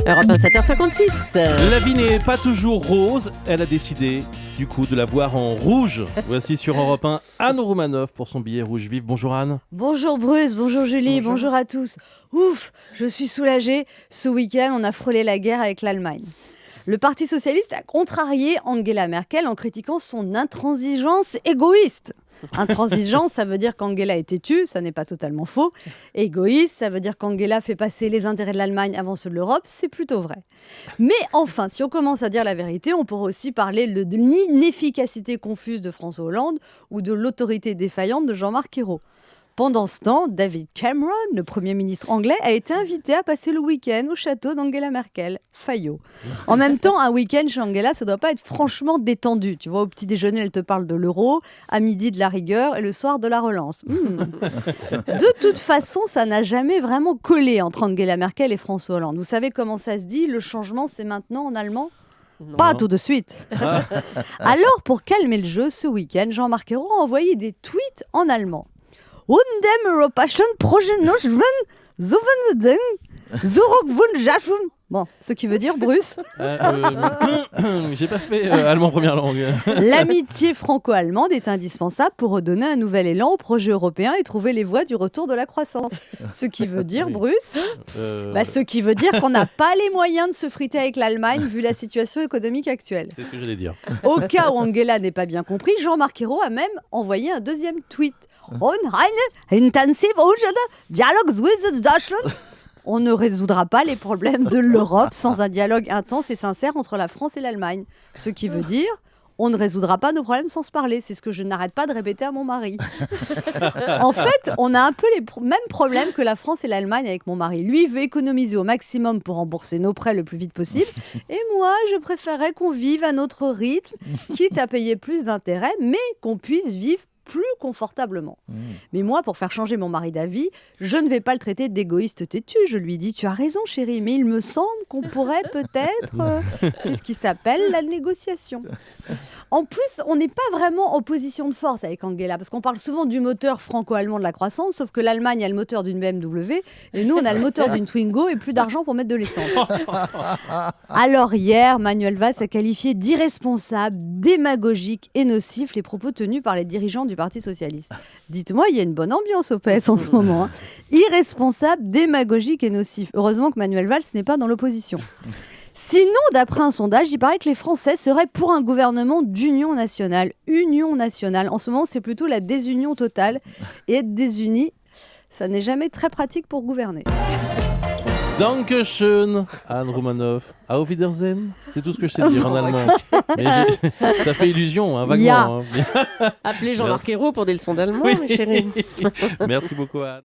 Europe 1, 7h56. La vie n'est pas toujours rose. Elle a décidé, du coup, de la voir en rouge. Voici sur Europe 1, Anne Roumanoff pour son billet rouge vif. Bonjour Anne. Bonjour Bruce, bonjour Julie, bonjour à tous. Ouf, je suis soulagée. Ce week-end, on a frôlé la guerre avec l'Allemagne. Le Parti socialiste a contrarié Angela Merkel en critiquant son intransigeance égoïste. Intransigeance, ça veut dire qu'Angela est têtue, ça n'est pas totalement faux. Égoïste, ça veut dire qu'Angela fait passer les intérêts de l'Allemagne avant ceux de l'Europe, c'est plutôt vrai. Mais enfin, si on commence à dire la vérité, on pourrait aussi parler de l'inefficacité confuse de François Hollande ou de l'autorité défaillante de Jean-Marc Ayrault. Pendant ce temps, David Cameron, le Premier ministre anglais, a été invité à passer le week-end au château d'Angela Merkel, Fayot. En même temps, un week-end chez Angela, ça ne doit pas être franchement détendu. Tu vois, au petit déjeuner, elle te parle de l'euro, à midi de la rigueur et le soir de la relance. De toute façon, ça n'a jamais vraiment collé entre Angela Merkel et François Hollande. Vous savez comment ça se dit ? Le changement, c'est maintenant en allemand ? Non. Pas tout de suite. Alors, pour calmer le jeu, ce week-end, Jean-Marc Ayrault a envoyé des tweets en allemand. Und dem europäischen Projekt Bon, ce qui veut dire, Bruce, J'ai pas fait allemand première langue. l'amitié franco-allemande est indispensable pour redonner un nouvel élan au projet européen et trouver les voies du retour de la croissance. Ce qui veut dire, Oui. Bruce, ce qui veut dire qu'on n'a pas les moyens de se friter avec l'Allemagne vu la situation économique actuelle. C'est ce que j'allais dire. Au cas où Angela n'ait pas bien compris, Jean-Marc Ayrault a même envoyé un deuxième tweet. On ne résoudra pas les problèmes de l'Europe sans un dialogue intense et sincère entre la France et l'Allemagne. Ce qui veut dire, on ne résoudra pas nos problèmes sans se parler. C'est ce que je n'arrête pas de répéter à mon mari. En fait, on a un peu les mêmes problèmes que la France et l'Allemagne avec mon mari. Lui, il veut économiser au maximum pour rembourser nos prêts le plus vite possible. Et moi, je préférerais qu'on vive à notre rythme, quitte à payer plus d'intérêts, mais qu'on puisse vivre plus confortablement. Mais moi, pour faire changer mon mari d'avis, je ne vais pas le traiter d'égoïste têtu. Je lui dis, tu as raison chérie, mais il me semble qu'on pourrait peut-être... c'est ce qui s'appelle la négociation. En plus, on n'est pas vraiment en position de force avec Angela, parce qu'on parle souvent du moteur franco-allemand de la croissance, sauf que l'Allemagne a le moteur d'une BMW, et nous, on a le moteur d'une Twingo et plus d'argent pour mettre de l'essence. Alors hier, Manuel Valls a qualifié d'irresponsable, démagogique et nocif les propos tenus par les dirigeants du Parti socialiste. Dites-moi, il y a une bonne ambiance au PS en ce moment. Irresponsable, démagogique et nocif. Heureusement que Manuel Valls n'est pas dans l'opposition. Sinon, d'après un sondage, il paraît que les Français seraient pour un gouvernement d'union nationale. Union nationale. En ce moment, c'est plutôt la désunion totale. Et être désunis, ça n'est jamais très pratique pour gouverner. Dankeschön, Anne Roumanoff. Auf Wiedersehen. C'est tout ce que je sais dire en allemand. Mais ça fait illusion, hein, vaguement. Ya. Hein. Appelez Jean-Marc Ayrault pour des leçons d'allemand, mes chéris. Merci beaucoup, Anne.